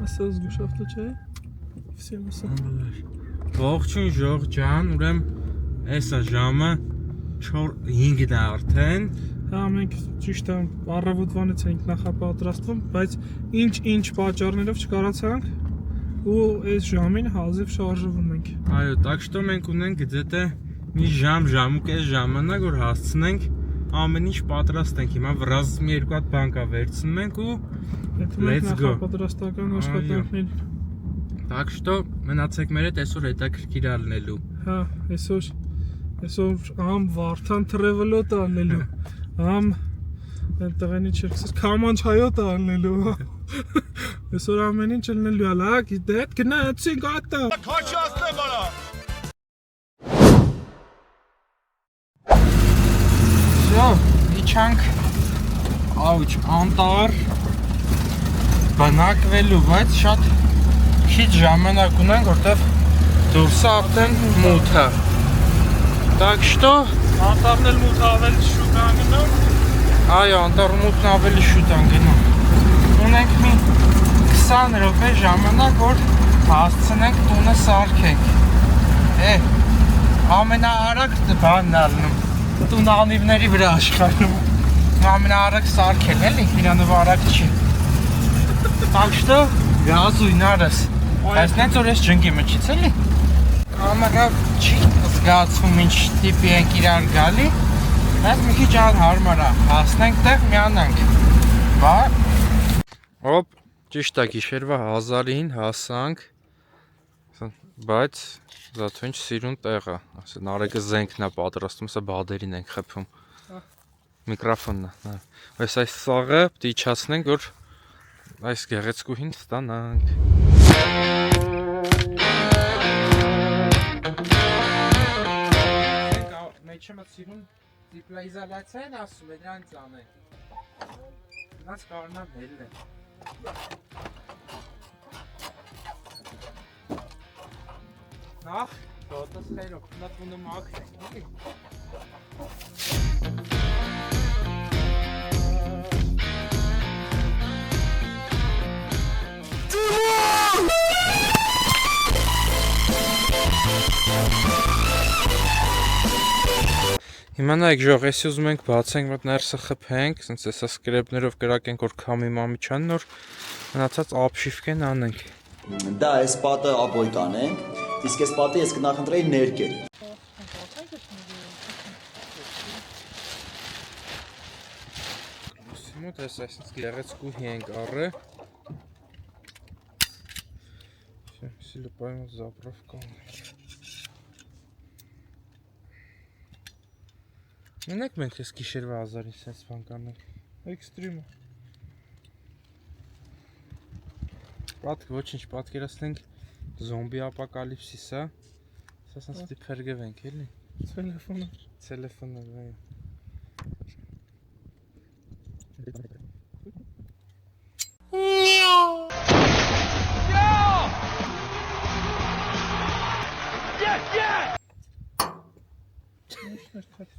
Ասա զգուշավտը չէ։ Всем ասա։ Ողջույն Ժող ջան, ուրեմն էսա ժամը 4:05-ն է արդեն։ Հա, մենք ճիշտ է առավոտվանից ենք նախապատրաստվում, բայց ինչ պատճառներով չկարողացանք ու այս ժամին հազիվ շարժվում ենք։ Այո, так что մենք ունենք դեպի մի ժամ ու կես ժամանակ, որ հասցնենք ամեն ինչ պատրաստենք։ Հիմա վրազ մի երկու հատ բան կա վերցնում ենք ու let's go։ Նախապատրաստական աշխատանքներ։ Так что մնացեք մեր հետ, այսօր հետաքրքիր ալնելու։ Հա, այսօր ամ Վարդան travel-ոտ անելու։ Ամ տղենի չերքսես քամանչայոտ անելու։ Այսօր ամեն ինչ լնելու է, լա, դեդ գնացինք ատա։ Քաչի ասնեմ արա։ Всё, իջանք ауч անտառ բնակվելու, բայց շատ քիչ ժամանակ ունենք, որտեվ դուրսը արդեն մութ է։ Так что Անտառն էլ մութ ավելի շուտ անգնում։ այո, անտառ մութն ավելի շուտ անգնում։ Ունենք մի 20 րոպե ժամանակ, որ հասցնենք տունը սարքենք։ Ամենաարագ բանն ալնում։ Տունը անիվների վրա աշխարհում։ Ամենաարագ սարքել էլի, իրանով արագ չի։ Так что գազույն արես։ Այսինքն որ ես ջնգի մջից էլի։ Ամենավ չի զգացվում ինչ տիպի ենք իրար գալի։ Բայց մի քիչ հարմար է, հասնենք տեղ միանանք։ Ոպ, ճիշտ է, գիշերվա 1000-ին հասանք, բայց զաթո ինչ սիրուն տեղ է, ասեն Արեգը զենքն է պատրաստում, սա բադերին ենք խփում, միկրոֆոնն է, այս սաղը պտի իջացնենք, որ այս գեղեցկուհին ստանանք։ Մեջը մտ սիրուն դիպլոիզալացիա են ասում է դրանց անենք, նրանց կարնան հելն է։ Նախ, դոտս խերով, նա տունը մաքրենք, էլի։ Հիմա նայեք Ժող, էսի ուզում ենք բացենք, մոտ ներսը խփենք, սենց էսա սկրեպներով կրակենք, որ քամի մամի չան, նոր մնացած ապշիվկեն անենք։ Դա այս պատը ապոյ կանենք, իսկ այս պատը ես կնախընտրեի ներկել։ Մոտ ես այսինց գեղեցկուհի ենք առը։ Սիլպայում զապրով կանենք։ Մենակ մենք ես գիշերվա 1000-ին սենց բան կանենք։ Էքստրիմը։ Ոչինչ պատկերացնենք զոմբի ապոկալիպսիսը, սա սենց պիտի փրկվենք, էլի։ Ցելեֆոնը, այո։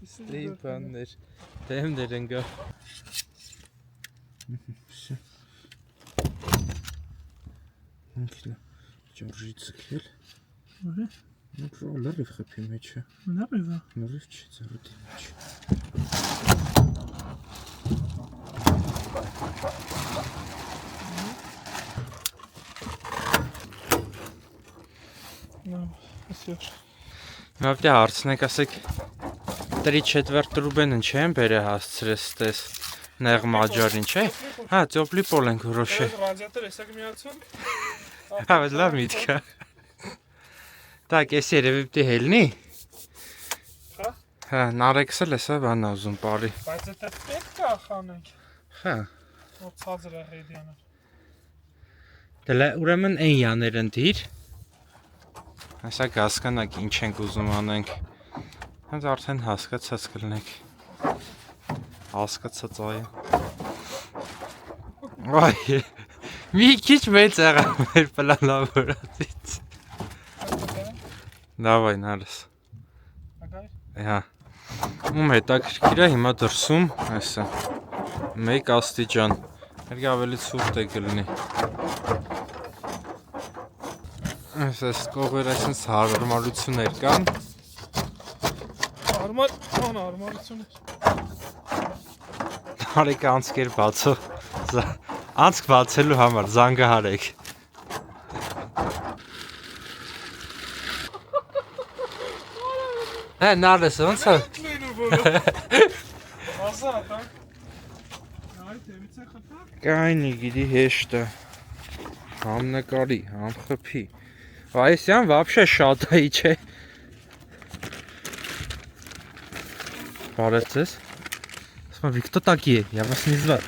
Ստեյ բաններ, դեմներ ընգա։ Ինքնա ճորժի ծքել։ Լրիվ խփի մեջը։ Լրիվ չի ծրուտի մեջ։ Նա պիտի հարցնենք, ասեք 3/4 Ռուբենն չեն բերը հասցրես տես նեղ մաջարին, չէ։ Հա, ծոպլի պոլ ենք որոշե։ Ռադիատոր էսակ միացում։ Հա, բայց լավ միտք է։ Так, ես երևի պիտի հելնի։ Հա, նարեքս էլ էսա բան ուզում բարի։ Բայց դա պետք է խանենք։ Հա։ Որ ցածր է ռեդիանը։ Դե ուրեմն այն յաներ ընդիր։ Այսա հասկանաք ինչ ենք ուզում անենք։ Հենց արդեն հասկացած կլնեք։ Հասկացած այո։ Այ, մի քիչ մեծ եղա մեր պլանավորածից։ Դավայ նարս։ Հա։ Ում հետաքրքիր է հիմա դրսում, այսա 1 աստիճան։ Հերգի ավելի ցուրտ է կլինի։ Այս կողեր այսպես հարմարություններ կան։ Հարմարություն է։ Հարեք անցքեր բացող, անցք բացելու համար զանգահարեք։ Նարես ոնց է։ Ազատ, հա։ Այ դեմից է խփա։ Կայնի գիտի հեշտ է։ Համ նկարի, համ խփի։ Այսյան вообще շատայի չէ։ Բարեցես։ Смотри, кто такие? Я вас не звал.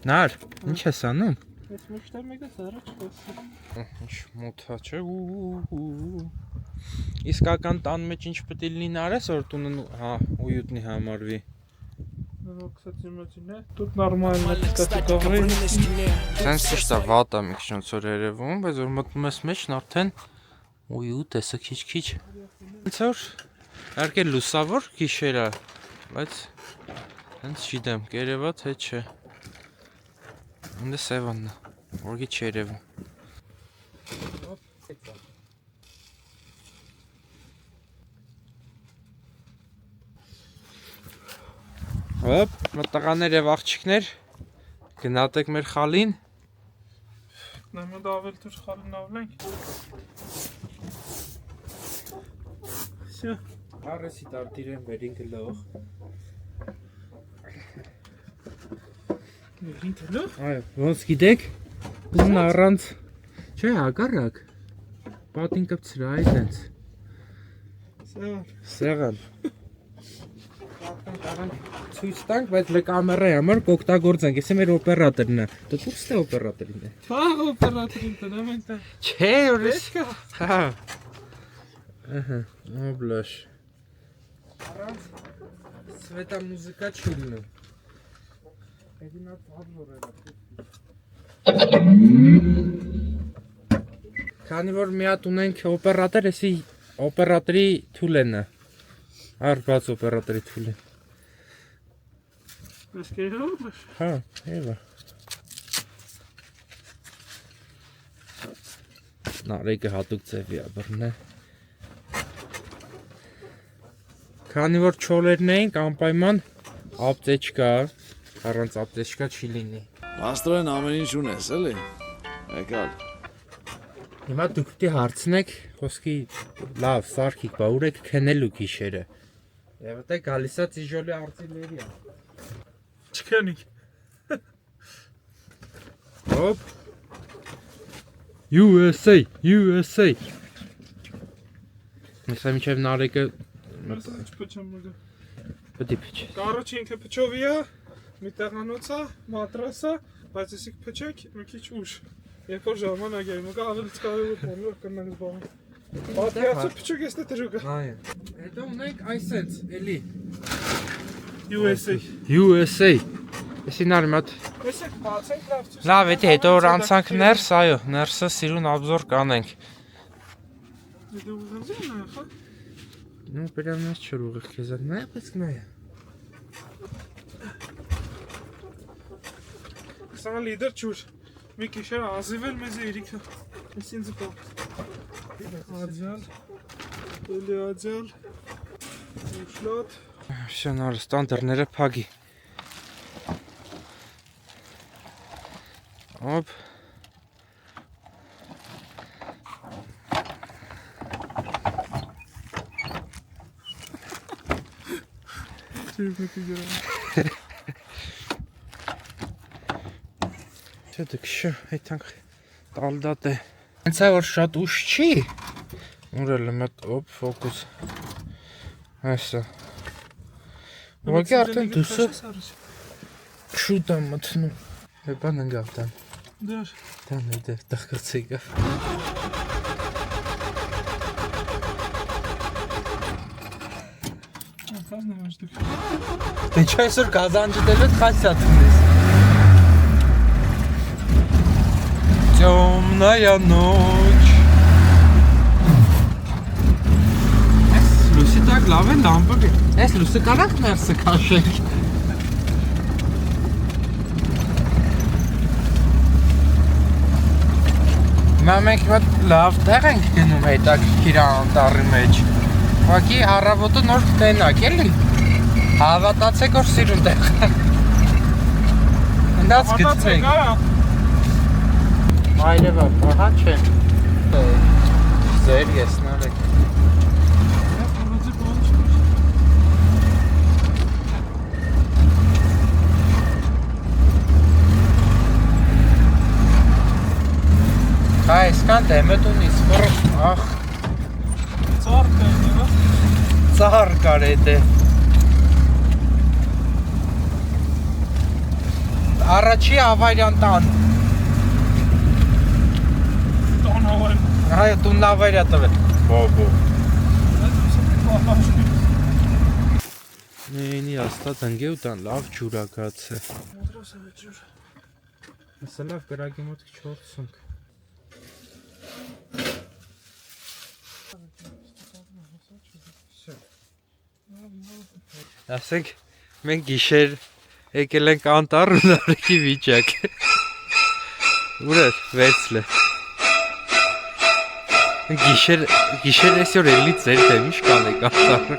Նար, ինչ ես անում։ Ես միշտ մեկը ծառաջ խոսում։ Ինչ մութա չէ։ Իսկական տան մեջ ինչ պետք է լինի Նարես, որ տունը հա ույուտնի համարվի։ Ну, кстати, մտին է։ Тут нормально, кстати, говори։ Սենց ճիշտ է վատ է մի քիչ ոնց որ երևում, բայց որ մտնում ես մեջն արդեն ույուտ է, սա քիչ։ Ոնց որ իհարկե լուսավոր գիշեր է, բայց հենց չգիտեմ, կերևա թե չէ։ Ինձ սևանն է, որ գիչ երևում։ Հոպ, մտաղաներ եւ աղջիկներ, գնացեք մեր խալին։ Նամդ ավել դուր խալին ավլենք։ Всё։ Արեսի դարտիրեն վերին գլող։ Ինտերնետ։ Այո, ոնց գիտեք, ուսն առանց չէ, հակառակ։ Պատին կպցրա այդենց։ Սեղան։ Ցույց տանք, բայց լեկամերայի համար կօգտագործենք։ Էսի մեր օպերատորն է։ Դու դուրս է օպերատորին է։ Հա, օպերատորին տնեմ այնտեղ։ Չէ, օրես։ Հա։ Ահա, օբլաշ։ Առանց սվետա մուզիկա չի լինում։ Էդինա ծավալոր է։ Քանի որ մի հատ ունենք օպերատոր, էսի օպերատորի թուլեն է։ Արբաց օպերատորի թուլեն։ Ես կերով։ Հա, եվա։ Նարեկը հատուկ ձևի է բռնե։ Քանի որ չոլերն էինք, անպայման ապտեչկա, առանց ապտեչկա չի լինի։ Աստորեն ամեն ինչ ունես, էլի։ Եկալ։ Հիմա դուք պիտի հարցնեք, խոսքի լավ, սարքիկ, բա ուր եք քնելու գիշերը։ Եվ դե գալիս է ծիժոլի արծիների է։ Չքանիկ։ Հոպ։ USA, USA։ Միսա միջև նարեկը Ինչ փչեմ մոդը։ պետք է։ Կարոջ ինքը փչովի է, մի տեղանոց է, մատրաս է, բայց եսիք փչեք մի քիչ ուշ։ Երբ որ ժամանակ է, մոկա ավելի կարևոր բոլոր կնանք բան։ Պատկերացու փչուկ ես դե դրուկը։ Այո։ Հետո ունենք այսենց, էլի։ USA։ USA։ Էսի նար մատ։ Եսեք բացենք լավ ցույց։ Լավ, էդի հետո որ անցանք ներս, այո, ներսը սիրուն обзор կանենք։ Դու ուզում ես, հա։ Ну, прям нас чуруղ քեզ նայ, պես նայ։ Սա լիդեր ճուր։ Մի քիշեր ազիվել մեզ երիքը։ Ես ինձ կա։ Աջալ։ Էլի աջալ։ Ուշլոտ։ Всё, նար ստանդարտները փագի։ Հոպ։ Չէ, դուք շո, այդանք տալդատ է։ Հենց է որ շատ ուշ չի։ Ուրել եմ այդ օպ ֆոկուս։ Այսա։ Ուղղակի արդեն դուսը շուտ եմ մտնում։ Բան ընկավ տան։ Դեր։ Տան է դեր տղկացի գավ։ Ախազն եմ աշտուք։ Դե չէ այսօր գազանջը դելուտ խասյա թունես։ Темная ночь. Լուսի տակ լավ է լամպը։ Այս լուսը կարակ ներսը քաշենք։ Հիմա մենք մոտ լավ տեղ ենք գնում հետաքրքիր անտառի մեջ։ Ուղղակի առավոտը նոր կտենակ էլի։ Հավատացեք որ սիրուն տեղ։ Հնդած գծենք։ Այրևա, ահա չէ։ Ձեր եսնալ եք։ Այսքան դեմդ ունի սպոր, ախ, ծար կար էդ է։ Առաջի ավարյան տան։ Տան ավարյան։ Այո, տուն ավարյա տվել։ Բոբո։ Նեյնի աստատ ընգե ու տան լավ ջուրակաց է։ Ասա լավ կրագի մոտ 4 սունք։ Ասենք մենք գիշեր եկել ենք անտառ ու նարեկի վիճակ։ Ուր էր վերցլը։ Գիշեր այսօր էլի ձեր դեմիշ կանեք անտառը։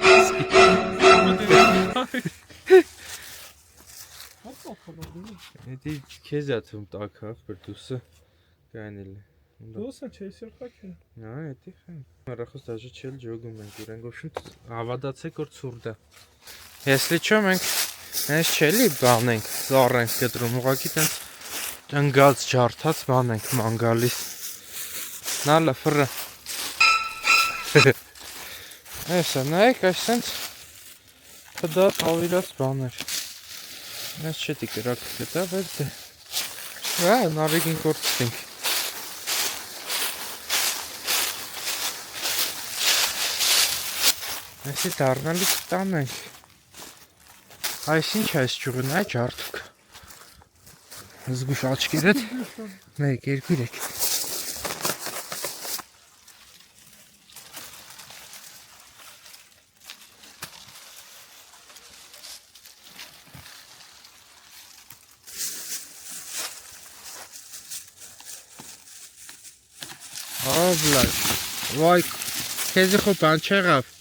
Էդի քեզ է թվում տակավ բրդուսը կանել է։ Դոսը չէ, սիրտակին։ Հա, էդի խեն։ Առախոս դաժե չել ջոգում ենք իրեն գոշուն հավատացեք որ ցուրտ է։ Если что մենք հենց չելի բան ենք, զառ ենք գտրում, ուղղակի տենց տնգած ջարդած բան ենք ման գալիս։ Նալը ֆրը։ Էսա նայեք, այսպես խդա ավիրած բաներ։ Ես չետի կրակ գտա, բայց դե։ Հա, նարեկին կորցնենք։ Այսի դառնալի կտանենք։ Այս ինչ այս ճյուղն է ջարդուկ։ Զգուշ աչքերդ։ 1, 2, 3։ Ավլակ։ Վայ, քեզի խո բան չեղավ։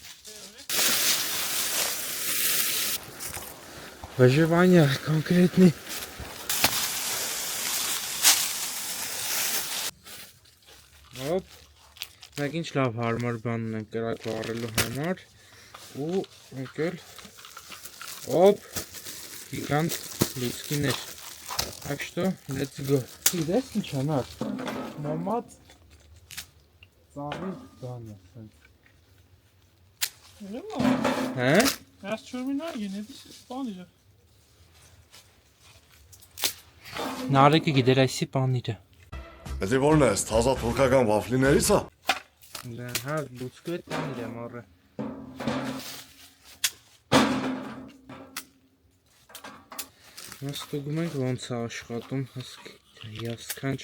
Выживание конкретный. Ոպ, մենք ինչ լավ հարմար բան ունենք կրակ վառելու համար ու եկել ոպ, գիգանտ լուցկիներ, так что let's go. Իդես ինչ անար, մամաց ծառի բան է Հա։ Հա? Ես չորմինա գինեդի սպանիը։ Նարեկը գիտեր այսի պանիրը։ Էդի որն է, թազա թուրքական վաֆլիներից է։ Հա, լուցկու էդ պանիր է մառը։ Ստուգում ենք ոնց է աշխատում հիասքանչ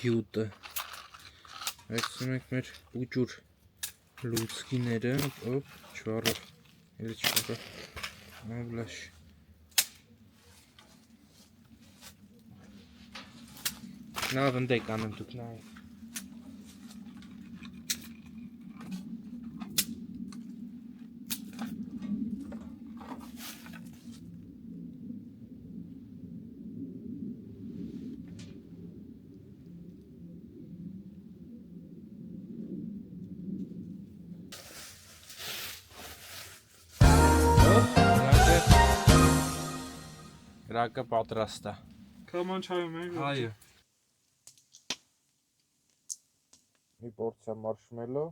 գյուտը։ Այսում ենք մեր ուջուր լուցկիները, ոպ, չվառով, էլի չվառով, ավլաշ։ Լավ ընդեք անեմ դուք նայեք։ Կրակը պատրաստ է։ Կամանչայում ենք։ Այո։ Մի պորցիա մարշմելո։